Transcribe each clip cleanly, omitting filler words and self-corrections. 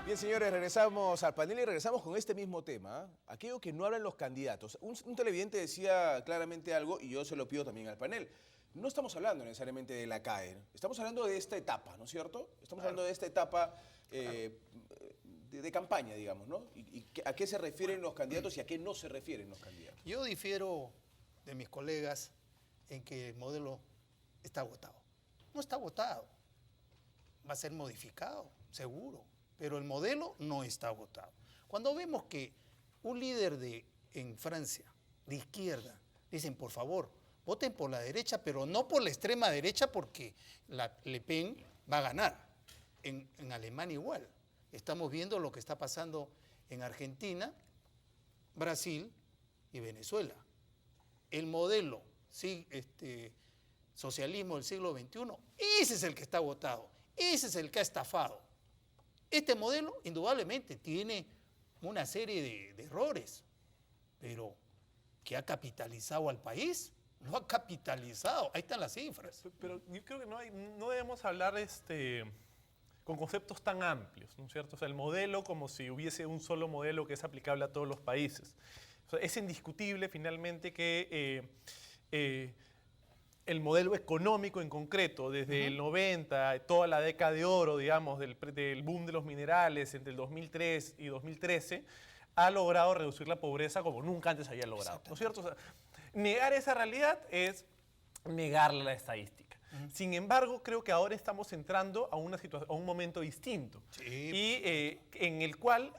Bien, señores, regresamos al panel y regresamos con este mismo tema, aquello que no hablan los candidatos. Un televidente decía claramente algo y yo se lo pido también al panel. No estamos hablando necesariamente de la CAE, estamos hablando de esta etapa, ¿no es cierto? Estamos hablando de esta etapa de campaña, digamos, ¿no? Y a qué se refieren los candidatos y a qué no se refieren los candidatos. Yo difiero de mis colegas en que el modelo está agotado. No está agotado, va a ser modificado, seguro, pero el modelo no está agotado. Cuando vemos que un líder en Francia, de izquierda, dicen, por favor, voten por la derecha, pero no por la extrema derecha porque Le Pen va a ganar. En Alemania igual. Estamos viendo lo que está pasando en Argentina, Brasil y Venezuela. El modelo socialismo del siglo XXI, ese es el que está agotado, ese es el que ha estafado. Este modelo indudablemente tiene una serie de errores, pero ¿que ha capitalizado al país? No ha capitalizado, ahí están las cifras. Pero yo creo que no debemos hablar con conceptos tan amplios, ¿no es cierto? O sea, el modelo como si hubiese un solo modelo que es aplicable a todos los países. O sea, es indiscutible finalmente que el modelo económico en concreto, desde el 90, toda la década de oro, digamos, del boom de los minerales entre el 2003 y 2013, ha logrado reducir la pobreza como nunca antes había logrado, ¿no es cierto? O sea, negar esa realidad es negar la estadística. Sin embargo, creo que ahora estamos entrando a un momento distinto y en el cual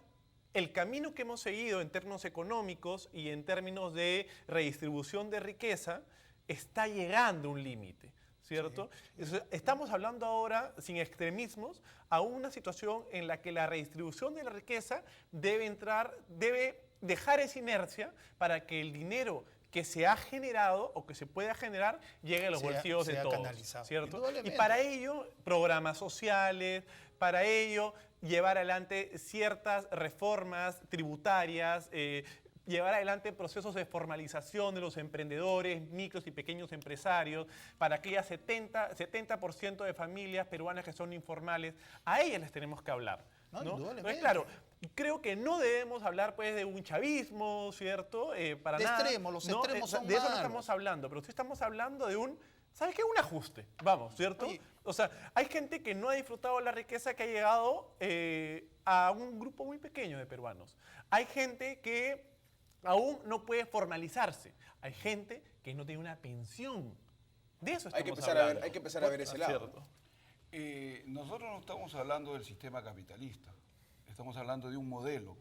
el camino que hemos seguido en términos económicos y en términos de redistribución de riqueza está llegando a un límite, ¿cierto? Sí. Estamos hablando ahora, sin extremismos, a una situación en la que la redistribución de la riqueza debe dejar esa inercia para que el dinero que se ha generado o que se pueda generar llegue a los bolsillos de todos, ¿cierto? Y para ello, programas sociales, para ello, llevar adelante ciertas reformas tributarias, llevar adelante procesos de formalización de los emprendedores, micros y pequeños empresarios, para aquellas 70% de familias peruanas que son informales, a ellas les tenemos que hablar, ¿no? Entonces, claro, creo que no debemos hablar pues de un chavismo, ¿cierto? Para de nada. Extremos, los extremos son de eso no malos. estamos hablando, pero sí estamos hablando de un, ¿sabes qué? Un ajuste, vamos, ¿cierto? Oye, o sea, hay gente que no ha disfrutado la riqueza que ha llegado a un grupo muy pequeño de peruanos. Hay gente que aún no puede formalizarse. Hay gente que no tiene una pensión. De eso estamos hablando. Hay que empezar a ver ese lado. Nosotros no estamos hablando del sistema capitalista. Estamos hablando de un modelo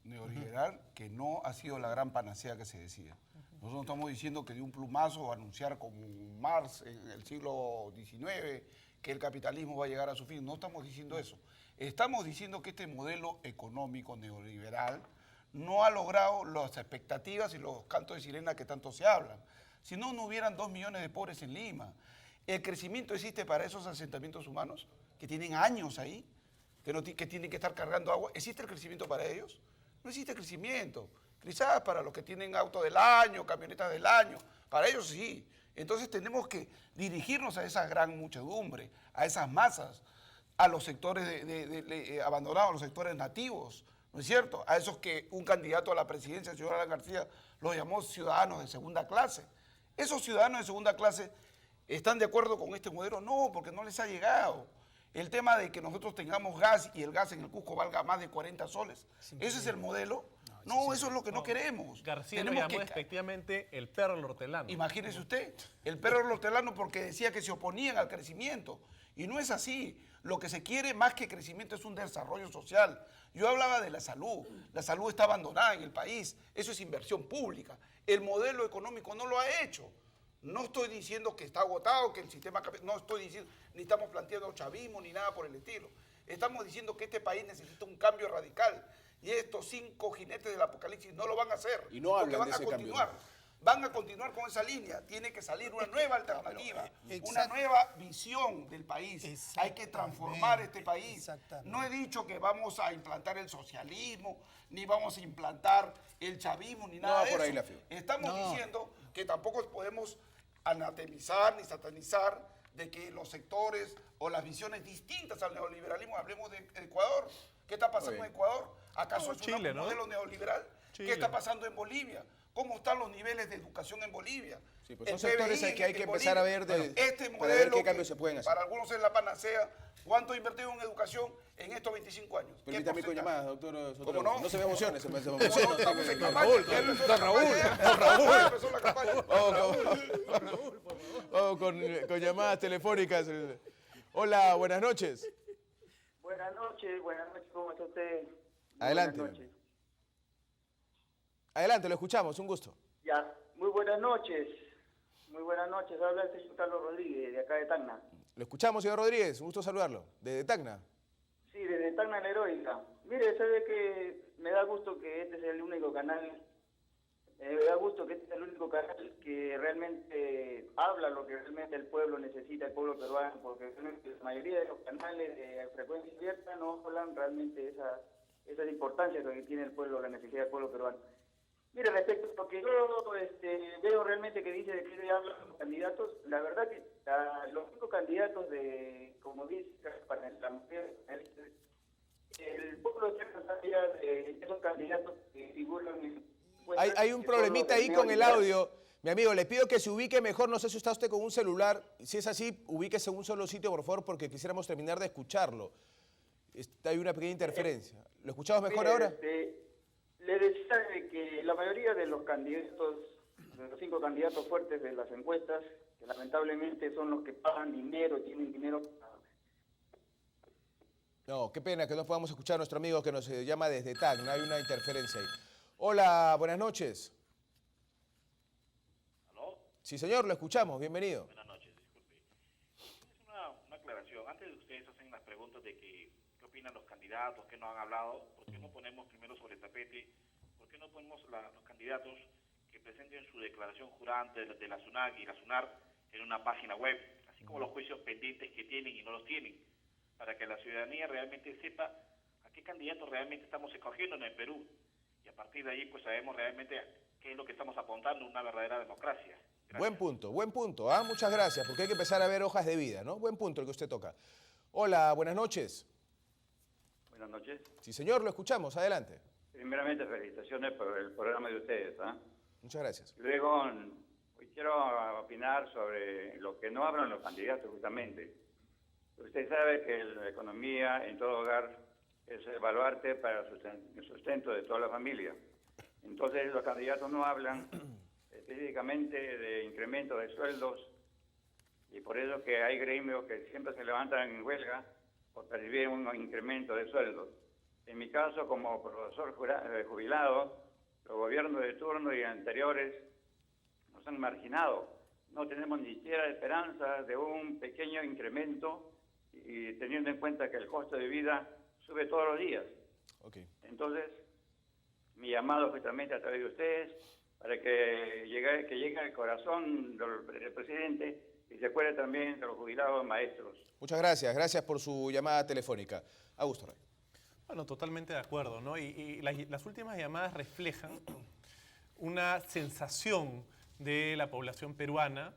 neoliberal que no ha sido la gran panacea que se decía. Nosotros no estamos diciendo que de un plumazo anunciar como Marx en el siglo XIX que el capitalismo va a llegar a su fin. No estamos diciendo eso. Estamos diciendo que este modelo económico neoliberal no ha logrado las expectativas y los cantos de sirena que tanto se hablan. Si no, no hubieran 2 millones de pobres en Lima. ¿El crecimiento existe para esos asentamientos humanos que tienen años ahí, que tienen que estar cargando agua? ¿Existe el crecimiento para ellos? No existe crecimiento. Quizás para los que tienen auto del año, camionetas del año, para ellos sí. Entonces tenemos que dirigirnos a esa gran muchedumbre, a esas masas, a los sectores abandonados, a los sectores nativos, ¿no es cierto? A esos que un candidato a la presidencia, el señor Alan García, los llamó ciudadanos de segunda clase. Esos ciudadanos de segunda clase ¿están de acuerdo con este modelo? No, porque no les ha llegado. El tema de que nosotros tengamos gas y el gas en el Cusco valga más de 40 soles. ¿Ese es el modelo? No, eso es lo que no queremos. García lo llamó efectivamente el perro del hortelano. Imagínese usted, el perro del hortelano porque decía que se oponían al crecimiento. Y no es así. Lo que se quiere más que crecimiento es un desarrollo social. Yo hablaba de la salud. La salud está abandonada en el país. Eso es inversión pública. El modelo económico no lo ha hecho. No estoy diciendo que está agotado, que el sistema capitalista, no estoy diciendo, ni estamos planteando chavismo ni nada por el estilo. Estamos diciendo que este país necesita un cambio radical y estos 5 jinetes del apocalipsis no lo van a hacer. Y no hablan van de ese a continuar. Van a continuar con esa línea. Tiene que salir una nueva alternativa, una nueva visión del país. Hay que transformar este país. No he dicho que vamos a implantar el socialismo, ni vamos a implantar el chavismo, ni nada de eso. Estamos diciendo que tampoco podemos anatemizar ni satanizar de que los sectores o las visiones distintas al neoliberalismo, hablemos de Ecuador. ¿Qué está pasando en Ecuador? ¿Acaso es Chile, un ¿no? modelo neoliberal? Chile. ¿Qué está pasando en Bolivia? ¿Cómo están los niveles de educación en Bolivia? Sí, pues El son sectores PBI que hay que en empezar a Bolivia. ver de- Este para ver modelo qué cambios que se pueden hacer. para algunos es la panacea. ¿Cuánto ha invertido en educación en estos 25 años? ¿Qué Permítame con porcentaje? llamadas, doctor Soto. ¿Cómo no? No se me emocione, se me No, emociona. no, estamos en Don campaña. Raúl, Ya empezó don la Raúl, campaña, don Raúl. ya empezó la campaña. Vamos con llamadas telefónicas. Hola, buenas noches. Buenas noches, ¿cómo está usted? Muy Adelante. Buenas noches. Adelante, lo escuchamos, un gusto. Ya, muy buenas noches, habla el señor Carlos Rodríguez, de acá de Tacna. Lo escuchamos, señor Rodríguez, un gusto saludarlo. Desde Tacna. Sí, desde Tacna la Heroica. Mire, sabe que me da gusto que este sea el único canal, que realmente habla lo que realmente el pueblo necesita, el pueblo peruano, porque realmente la mayoría de los canales de frecuencia abierta no hablan realmente esa importancia que tiene el pueblo, la necesidad del pueblo peruano. Mire, respecto a lo que yo veo realmente que dice de que hablan los candidatos, la verdad que los únicos candidatos como dice, para la mujer, el pueblo está cansado ya de esos candidatos que figuran en... Hay un problemita ahí con el audio. Mi amigo, le pido que se ubique mejor. No sé si está usted con un celular. Si es así, ubíquese en un solo sitio, por favor, porque quisiéramos terminar de escucharlo. Hay una pequeña interferencia. ¿Lo escuchamos mejor Mire, ahora? Le decía de que la mayoría de los candidatos, de los 5 candidatos fuertes de las encuestas, que lamentablemente son los que pagan dinero, tienen dinero. No, qué pena que no podamos escuchar a nuestro amigo que nos llama desde Tacna. Hay una interferencia ahí. Hola, buenas noches. ¿Aló? Sí, señor, lo escuchamos. Bienvenido. Buenas noches, disculpe. Es una aclaración. Antes de ustedes hacen las preguntas de qué opinan los candidatos, qué no han hablado, ¿por qué no ponemos primero sobre el tapete? ¿Por qué no ponemos los candidatos que presenten su declaración jurante de la SUNAC y la SUNAR en una página web? Así como los juicios pendientes que tienen y no los tienen, para que la ciudadanía realmente sepa a qué candidatos realmente estamos escogiendo en el Perú. Y a partir de ahí, pues sabemos realmente qué es lo que estamos apuntando a una verdadera democracia. Gracias. Buen punto. ¿Ah? Muchas gracias, porque hay que empezar a ver hojas de vida, ¿no? Buen punto el que usted toca. Hola, buenas noches. Buenas noches. Sí, señor, lo escuchamos. Adelante. Primeramente, felicitaciones por el programa de ustedes. Muchas gracias. Luego, hoy quiero opinar sobre lo que no hablan los candidatos, justamente. Usted sabe que la economía en todo hogar es el baluarte para el sustento de toda la familia. Entonces, los candidatos no hablan específicamente de incremento de sueldos, y por eso que hay gremios que siempre se levantan en huelga por percibir un incremento de sueldos. En mi caso, como profesor jubilado, los gobiernos de turno y anteriores nos han marginado. No tenemos ni siquiera esperanza de un pequeño incremento, y teniendo en cuenta que el costo de vida sube todos los días. Okay. Entonces, mi llamado justamente a través de ustedes, para que llegue al corazón del presidente y se acuerde también de los jubilados maestros. Muchas gracias. Gracias por su llamada telefónica. Augusto Rey. Bueno, totalmente de acuerdo, ¿no? Y las últimas llamadas reflejan una sensación de la población peruana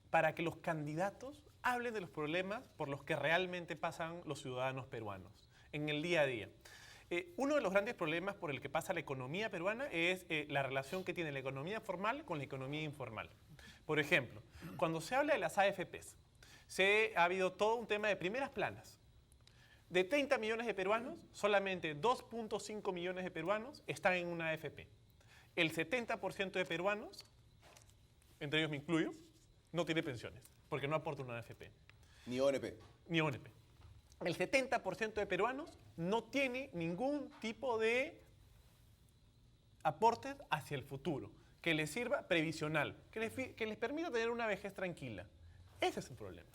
para que los candidatos hablen de los problemas por los que realmente pasan los ciudadanos peruanos en el día a día. Uno de los grandes problemas por el que pasa la economía peruana es la relación que tiene la economía formal con la economía informal. Por ejemplo, cuando se habla de las AFPs, ha habido todo un tema de primeras planas. De 30 millones de peruanos, solamente 2.5 millones de peruanos están en una AFP. El 70% de peruanos, entre ellos me incluyo, no tiene pensiones, porque no aporta una AFP. Ni ONP. Ni ONP. El 70% de peruanos no tiene ningún tipo de aportes hacia el futuro, que les sirva previsional, que les permita tener una vejez tranquila. Ese es el problema.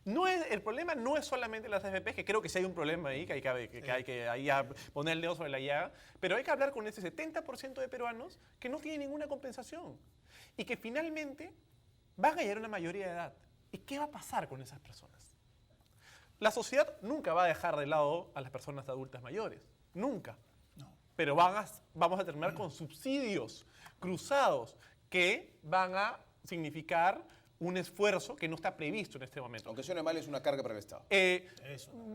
El problema no es solamente las AFP, que creo que sí hay un problema ahí, que hay que ahí poner el dedo sobre la llaga, pero hay que hablar con ese 70% de peruanos que no tienen ninguna compensación y que finalmente van a llegar a una mayoría de edad. ¿Y qué va a pasar con esas personas? La sociedad nunca va a dejar de lado a las personas adultas mayores, nunca. No. Pero vamos a terminar con subsidios cruzados que van a significar un esfuerzo que no está previsto en este momento. Aunque suene mal, es una carga para el Estado.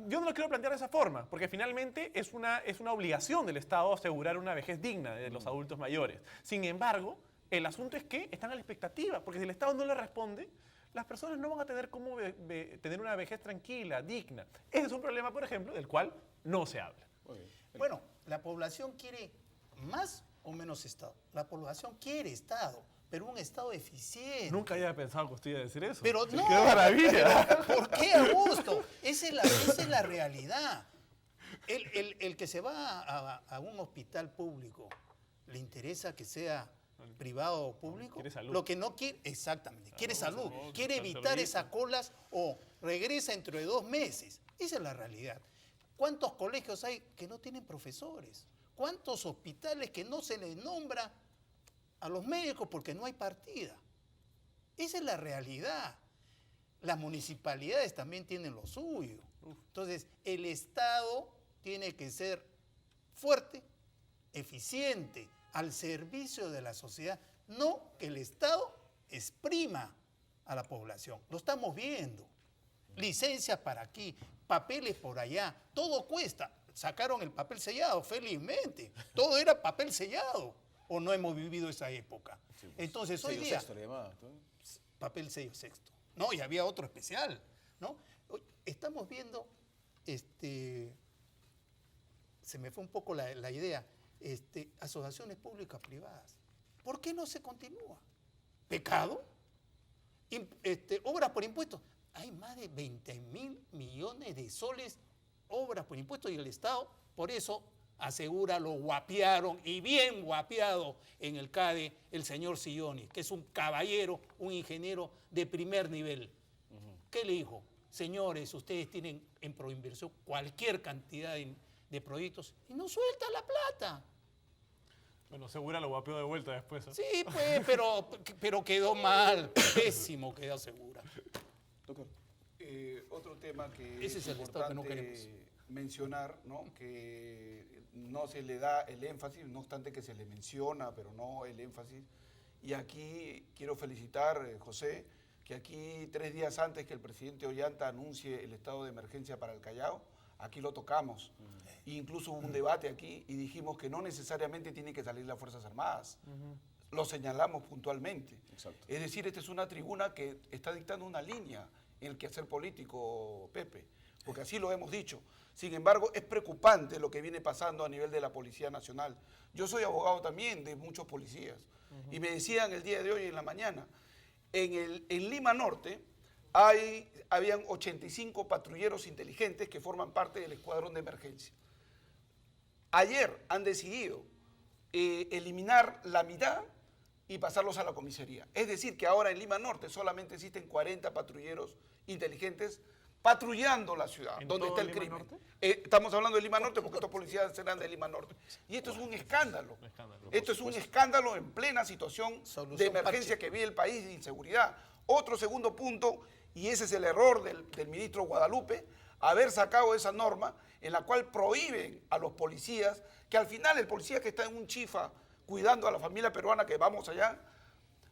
Yo no lo quiero plantear de esa forma, porque finalmente es una obligación del Estado asegurar una vejez digna de los adultos mayores. Sin embargo, el asunto es que están a la expectativa, porque si el Estado no le responde, las personas no van a tener cómo tener una vejez tranquila, digna. Ese es un problema, por ejemplo, del cual no se habla. Bueno, la población quiere más o menos Estado. La población quiere Estado, pero un Estado eficiente. Nunca había pensado que usted iba a decir eso. Pero no. ¡Qué maravilla! ¿Por qué, Augusto? Esa es la realidad. El que se va a un hospital público, ¿le interesa que sea privado o público? Quiere salud. Lo que no quiere, exactamente, quiere salud. Quiere salud, evitar saludito. esas colas o regresa dentro de 2 meses. Esa es la realidad. ¿Cuántos colegios hay que no tienen profesores? ¿Cuántos hospitales que no se les nombra a los médicos porque no hay partida? Esa es la realidad. Las municipalidades también tienen lo suyo. Entonces, el Estado tiene que ser fuerte, eficiente, al servicio de la sociedad. No que el Estado exprima a la población. Lo estamos viendo. Licencias para aquí, papeles por allá, todo cuesta. Sacaron el papel sellado, felizmente. Todo era papel sellado. ¿O no hemos vivido esa época? Entonces, hoy Sello día... sexto le llamaba, ¿no? Papel sello sexto. No, y había otro especial, ¿no? Estamos viendo, se me fue un poco la idea, asociaciones públicas privadas. ¿Por qué no se continúa? ¿Pecado? Obras por impuestos. Hay más de 20.000 millones de soles obras por impuestos y el Estado, por eso asegura, lo guapearon y bien guapeado en el CADE el señor Silloni, que es un caballero, un ingeniero de primer nivel. ¿Qué le dijo? Señores, ustedes tienen en Proinversión cualquier cantidad de proyectos y no suelta la plata. Bueno, Segura lo guapeó de vuelta después. ¿Eh? Sí, pues, pero quedó mal, pésimo quedó Segura. Doctor. Otro tema que Ese es el Estado que no queremos. mencionar, ¿no? Que no se le da el énfasis, no obstante que se le menciona, pero no el énfasis. Y aquí quiero felicitar, José, que aquí 3 días antes que el presidente Ollanta anuncie el estado de emergencia para el Callao, aquí lo tocamos. Incluso hubo un debate aquí y dijimos que no necesariamente tienen que salir las Fuerzas Armadas. Lo señalamos puntualmente. Exacto. Es decir, esta es una tribuna que está dictando una línea en el quehacer político, Pepe, porque así lo hemos dicho. Sin embargo, es preocupante lo que viene pasando a nivel de la Policía Nacional. Yo soy abogado también de muchos policías y me decían el día de hoy en la mañana, en Lima Norte habían 85 patrulleros inteligentes que forman parte del escuadrón de emergencia. Ayer han decidido eliminar la mitad y pasarlos a la comisaría. Es decir, que ahora en Lima Norte solamente existen 40 patrulleros inteligentes patrullando la ciudad, ¿En donde todo está el Lima crimen. Norte? Estamos hablando de Lima Norte porque estos policías serán de Lima Norte. Y esto es un escándalo. por Esto es un escándalo en plena situación Solución de emergencia parche. que vive el país de inseguridad. Otro segundo punto, y ese es el error del ministro Guadalupe, haber sacado esa norma en la cual prohíben a los policías, que al final el policía que está en un chifa cuidando a la familia peruana que vamos allá,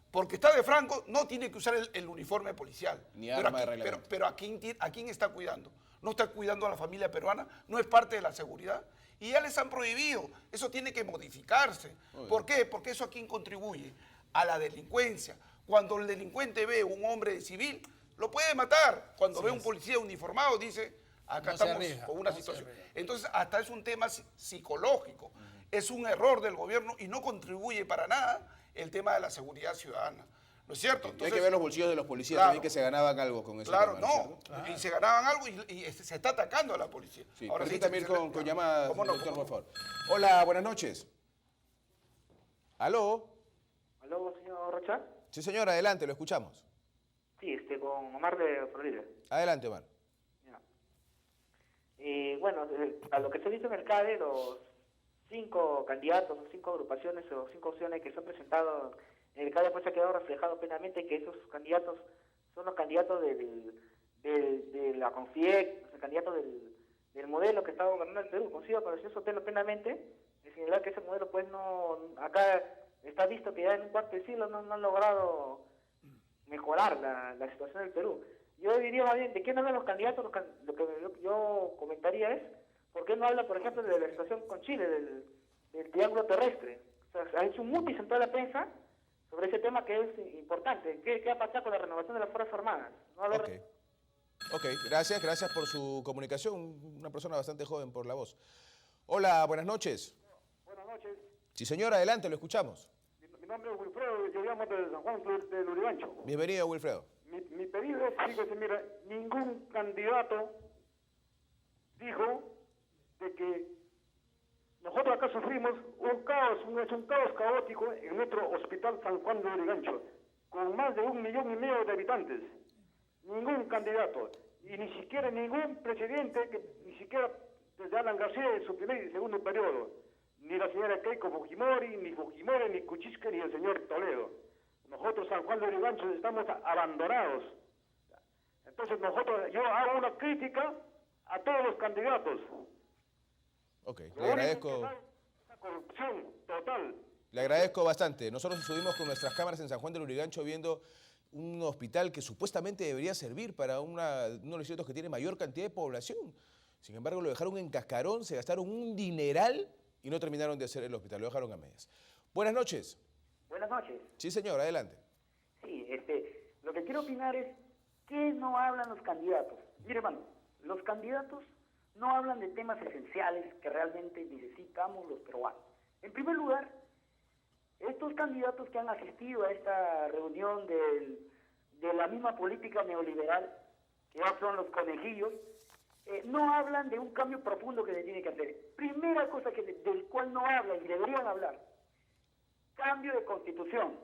porque está de franco, no tiene que usar el uniforme policial. Ni arma de reglamento. Pero ¿a quién está cuidando? No está cuidando a la familia peruana, no es parte de la seguridad. Y ya les han prohibido. Eso tiene que modificarse. ¿Por qué? Porque eso a quién contribuye. A la delincuencia. Cuando el delincuente ve un hombre de civil, lo puede matar. Cuando ve un policía uniformado, dice, acá No se estamos arriesga, con una no se situación. arriesga. Entonces, hasta es un tema psicológico. Es un error del gobierno y no contribuye para nada el tema de la seguridad ciudadana. ¿No es cierto? Hay que ver los bolsillos de los policías Claro. también que se ganaban algo con ese Claro, tema, no. ¿cierto? Y se ganaban algo y se está atacando a la policía. Sí, Ahora sí, permítame ir con llamadas, ¿Cómo no? doctor, por favor. Hola, buenas noches. ¿Aló? ¿Aló, señor Rocha? Sí, señor, adelante, lo escuchamos. Sí, con Omar de Florida. Adelante, Omar. Ya. Bueno, a lo que se ha visto en el CADE, los 5 candidatos, o 5 agrupaciones o 5 opciones que se han presentado en el CADE, pues ha quedado reflejado plenamente que esos candidatos son los candidatos de la CONFIEC, los candidatos del modelo que está gobernando el Perú. Consigo con el señor Sotelo plenamente de señalar que ese modelo, pues no, acá está visto que ya en un cuarto de siglo no han logrado mejorar la situación del Perú. Yo diría más bien, ¿de qué no hablan los candidatos? Lo que yo comentaría es, ¿por qué no habla, por ejemplo, de la situación con Chile, del triángulo terrestre? O sea, ha hecho un mutis en toda la prensa sobre ese tema que es importante. ¿Qué va a pasar con la renovación de las Fuerzas Armadas? ¿No hablar? Ok, gracias por su comunicación. Una persona bastante joven por la voz. Hola, buenas noches. Buenas noches. Sí, señor, adelante, lo escuchamos. Mi nombre es Wilfredo, yo llamo de San Juan del Urigancho. Bienvenido, Wilfredo. Mi pedido es, fíjese, mira, ningún candidato dijo de que nosotros acá sufrimos un caos caótico en nuestro hospital San Juan de Urigancho, con más de 1,5 millones de habitantes. Ningún candidato, y ni siquiera ningún presidente, ni siquiera desde Alan García en su primer y segundo periodo, ni la señora Keiko Fujimori, ni Kuczynski, ni el señor Toledo. Nosotros, San Juan de Urigancho, estamos abandonados. Entonces yo hago una crítica a todos los candidatos. Ok, le agradezco. Esa corrupción total. Le agradezco bastante. Nosotros estuvimos con nuestras cámaras en San Juan del Urigancho viendo un hospital que supuestamente debería servir para uno de los sitios que tiene mayor cantidad de población. Sin embargo, lo dejaron en cascarón, se gastaron un dineral y no terminaron de hacer el hospital, lo dejaron a medias. Buenas noches. Buenas noches. Sí, señor, adelante. Sí, lo que quiero opinar es, ¿qué no hablan los candidatos? Mire, hermano, los candidatos no hablan de temas esenciales que realmente necesitamos los peruanos. En primer lugar, estos candidatos que han asistido a esta reunión de la misma política neoliberal, que ya son los conejillos, no hablan de un cambio profundo que se tiene que hacer. Primera cosa del cual no hablan y deberían hablar, cambio de constitución.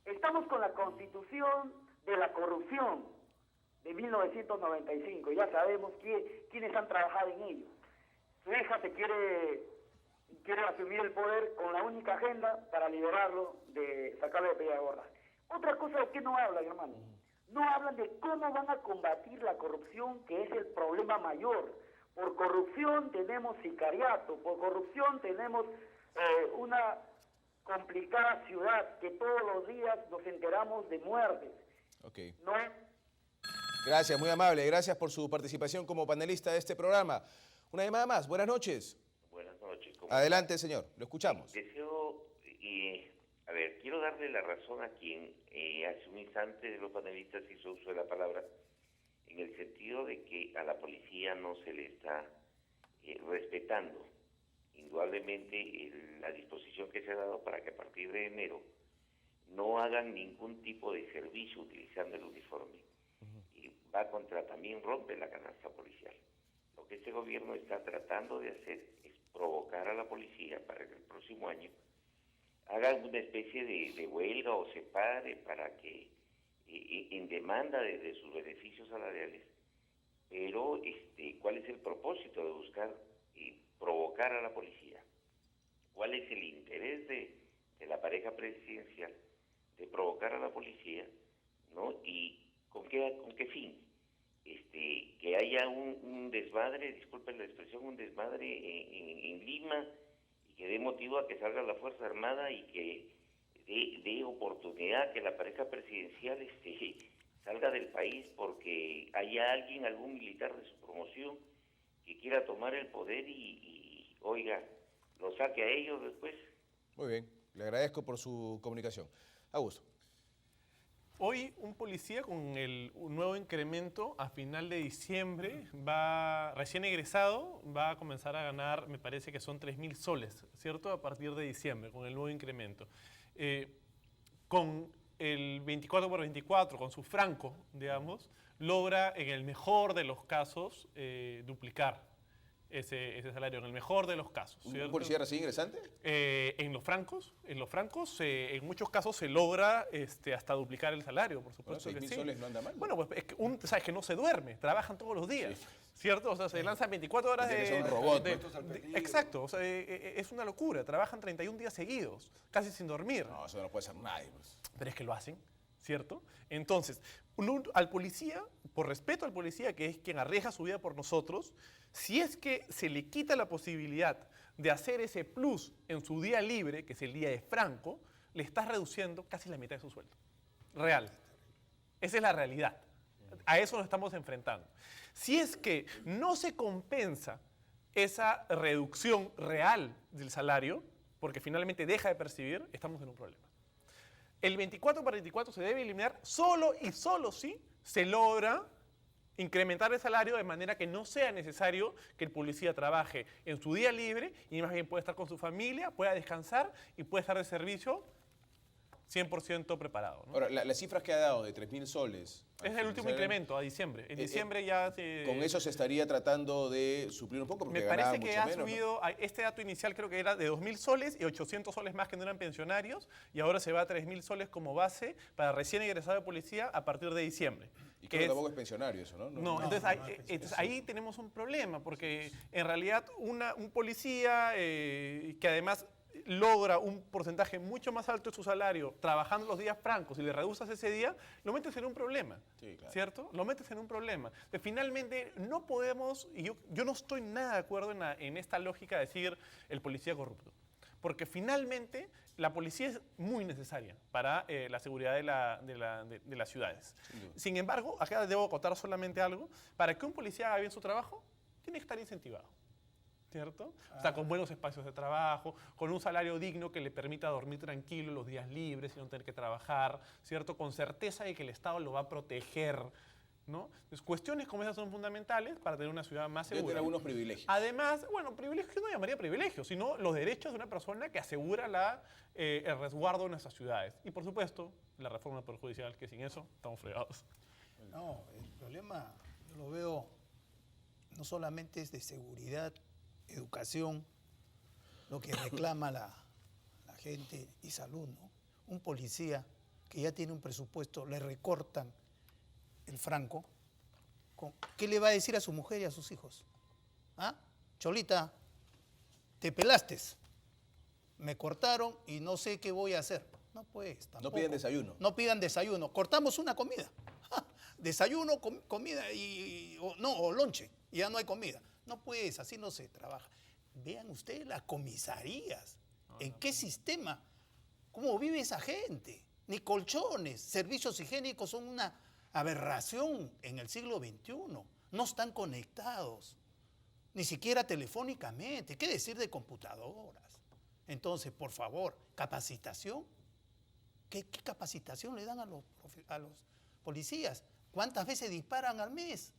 Estamos con la constitución de la corrupción de 1995, ya sabemos quiénes han trabajado en ello. Su hija quiere asumir el poder con la única agenda para liberarlo, de sacarlo de pelea gorda. Otra cosa es que no hablan, hermano. No hablan de cómo van a combatir la corrupción, que es el problema mayor. Por corrupción tenemos sicariato, por corrupción tenemos una complicada ciudad que todos los días nos enteramos de muertes. Ok. No. Gracias, muy amable. Gracias por su participación como panelista de este programa. Una llamada más. Buenas noches. Buenas noches. Adelante, señor. Lo escuchamos. Quiero darle la razón a quien hace un instante de los panelistas hizo uso de la palabra, en el sentido de que a la policía no se le está respetando. Indudablemente la disposición que se ha dado para que a partir de enero no hagan ningún tipo de servicio utilizando el uniforme. Y también rompe la canasta policial. Lo que este gobierno está tratando de hacer es provocar a la policía para que el próximo año hagan una especie de huelga o se pare para que, en demanda de sus beneficios salariales, pero ¿cuál es el propósito de buscar provocar a la policía? ¿Cuál es el interés de la pareja presidencial de provocar a la policía, ¿no? ¿Y con qué fin? Que haya un desmadre, disculpen la expresión, un desmadre en Lima, y que dé motivo a que salga la Fuerza Armada y que dé oportunidad a que la pareja presidencial salga del país porque haya algún militar de su promoción que quiera tomar el poder y oiga, lo saque a ellos después. Muy bien, le agradezco por su comunicación. Augusto. Hoy un policía con un nuevo incremento a final de diciembre, recién egresado, va a comenzar a ganar, me parece que son 3.000 soles, ¿cierto? A partir de diciembre, con el nuevo incremento. Con el 24x24, con su franco, digamos, logra en el mejor de los casos duplicar ese salario, en el mejor de los casos, ¿cierto? ¿Un policía recién ingresante? En los francos, en muchos casos se logra hasta duplicar el salario, por supuesto. Bueno, 6.000 que sí. soles no anda mal, ¿no? Bueno, pues es que sabes que no se duerme, trabajan todos los días, Sí. ¿cierto? O sea, se lanzan 24 horas Tiene que ser un robot, ¿no? exacto, o sea, es una locura, trabajan 31 días seguidos, casi sin dormir. No, eso no puede ser nadie. Pues. Pero es que lo hacen, ¿cierto? Entonces, al policía, por respeto al policía, que es quien arriesga su vida por nosotros, si es que se le quita la posibilidad de hacer ese plus en su día libre, que es el día de franco, le estás reduciendo casi la mitad de su sueldo. Real. Esa es la realidad. A eso nos estamos enfrentando. Si es que no se compensa esa reducción real del salario, porque finalmente deja de percibir, estamos en un problema. El 24 para 24 se debe eliminar solo y solo si se logra incrementar el salario de manera que no sea necesario que el policía trabaje en su día libre y más bien pueda estar con su familia, pueda descansar y pueda estar de servicio 100% preparado, ¿no? Ahora, las cifras que ha dado de 3.000 soles... Es el último incremento a diciembre. En diciembre ya se... Con eso se estaría tratando de suplir un poco porque Me ganaba parece que mucho ha menos, subido, este dato inicial creo que era de 2.000 soles y 800 soles más que no eran pensionarios y ahora se va a 3.000 soles como base para recién egresado de policía a partir de diciembre. Y creo que tampoco es pensionario eso, ¿no? No, entonces ahí tenemos un problema porque en realidad un policía que además logra un porcentaje mucho más alto de su salario trabajando los días francos y le reduces ese día, lo metes en un problema, Sí, claro. ¿cierto? Lo metes en un problema. Finalmente no podemos, y yo no estoy nada de acuerdo en esta lógica de decir el policía corrupto, porque finalmente la policía es muy necesaria para la seguridad de las ciudades. Sin embargo, acá debo acotar solamente algo, para que un policía haga bien su trabajo, tiene que estar incentivado. ¿Cierto? O sea, con buenos espacios de trabajo, con un salario digno que le permita dormir tranquilo los días libres y no tener que trabajar, ¿cierto? Con certeza de que el Estado lo va a proteger, ¿no? Entonces, cuestiones como esas son fundamentales para tener una ciudad más segura. Debe tener algunos privilegios. Además, bueno, privilegios yo no llamaría privilegios, sino los derechos de una persona que asegura el resguardo de nuestras ciudades. Y por supuesto, la reforma del Poder Judicial, que sin eso estamos fregados. No, el problema yo lo veo no solamente es de seguridad, educación, lo que reclama la gente y salud, ¿no? Un policía que ya tiene un presupuesto, le recortan el franco, ¿qué le va a decir a su mujer y a sus hijos? ¿Ah? Cholita, te pelaste, me cortaron y no sé qué voy a hacer. No pues, tampoco. No piden desayuno. No pidan desayuno, cortamos una comida. Desayuno, comida o lonche, y ya no hay comida. No pues, así no se trabaja. Vean ustedes las comisarías. ¿En qué sistema? ¿Cómo vive esa gente? Ni colchones, servicios higiénicos son una aberración en el siglo XXI. No están conectados, ni siquiera telefónicamente. ¿Qué decir de computadoras? Entonces, por favor, capacitación. ¿Qué capacitación le dan a los policías? ¿Cuántas veces disparan al mes?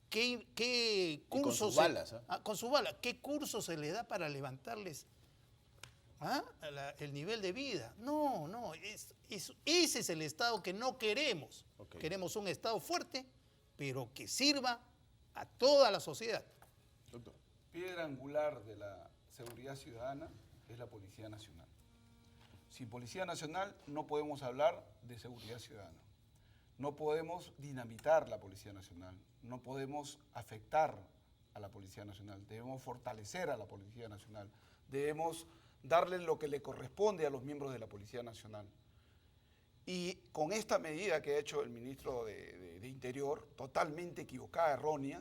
¿Qué cursos? Con sus balas. Con su bala. ¿Qué curso se le da para levantarles el nivel de vida? No. Ese es el Estado que no queremos. Okay. Queremos un Estado fuerte, pero que sirva a toda la sociedad. Doctor. Piedra angular de la seguridad ciudadana es la Policía Nacional. Sin Policía Nacional no podemos hablar de seguridad ciudadana. No podemos dinamitar la Policía Nacional, no podemos afectar a la Policía Nacional, debemos fortalecer a la Policía Nacional, debemos darle lo que le corresponde a los miembros de la Policía Nacional. Y con esta medida que ha hecho el ministro de Interior, totalmente equivocada, errónea,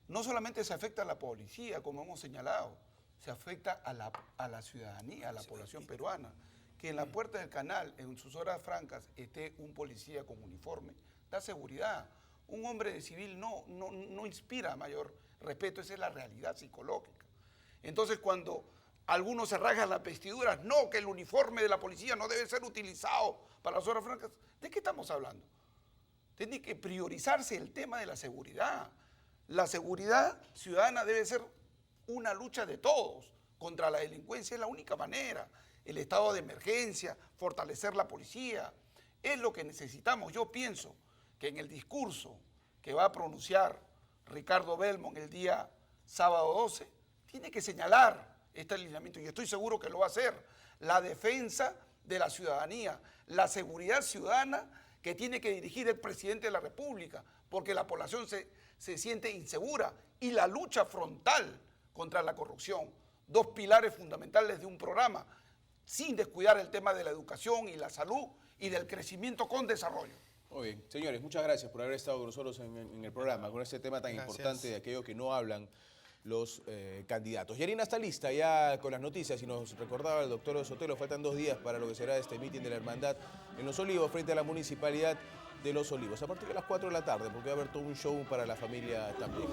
no solamente se afecta a la policía, como hemos señalado, se afecta a la ciudadanía, a la población peruana. Que en la puerta del canal, en sus horas francas, esté un policía con uniforme, da seguridad. Un hombre de civil no inspira mayor respeto, esa es la realidad psicológica. Entonces, cuando algunos se rasgan las vestiduras, no, que el uniforme de la policía no debe ser utilizado para las horas francas, ¿de qué estamos hablando? Tiene que priorizarse el tema de la seguridad. La seguridad ciudadana debe ser una lucha de todos contra la delincuencia, es la única manera. El estado de emergencia, fortalecer la policía, es lo que necesitamos. Yo pienso que en el discurso que va a pronunciar Ricardo Belmont el día sábado 12, tiene que señalar este alineamiento, y estoy seguro que lo va a hacer, la defensa de la ciudadanía, la seguridad ciudadana que tiene que dirigir el presidente de la República, porque la población se siente insegura, y la lucha frontal contra la corrupción, dos pilares fundamentales de un programa, sin descuidar el tema de la educación y la salud y del crecimiento con desarrollo. Muy bien. Señores, muchas gracias por haber estado con nosotros en el programa, con este tema tan importante de aquello que no hablan los candidatos. Yarina está lista ya con las noticias y nos recordaba el doctor Sotelo, faltan 2 días para lo que será este mitin de la Hermandad en Los Olivos frente a la Municipalidad de Los Olivos, a partir de las 4 de la tarde, porque va a haber todo un show para la familia también.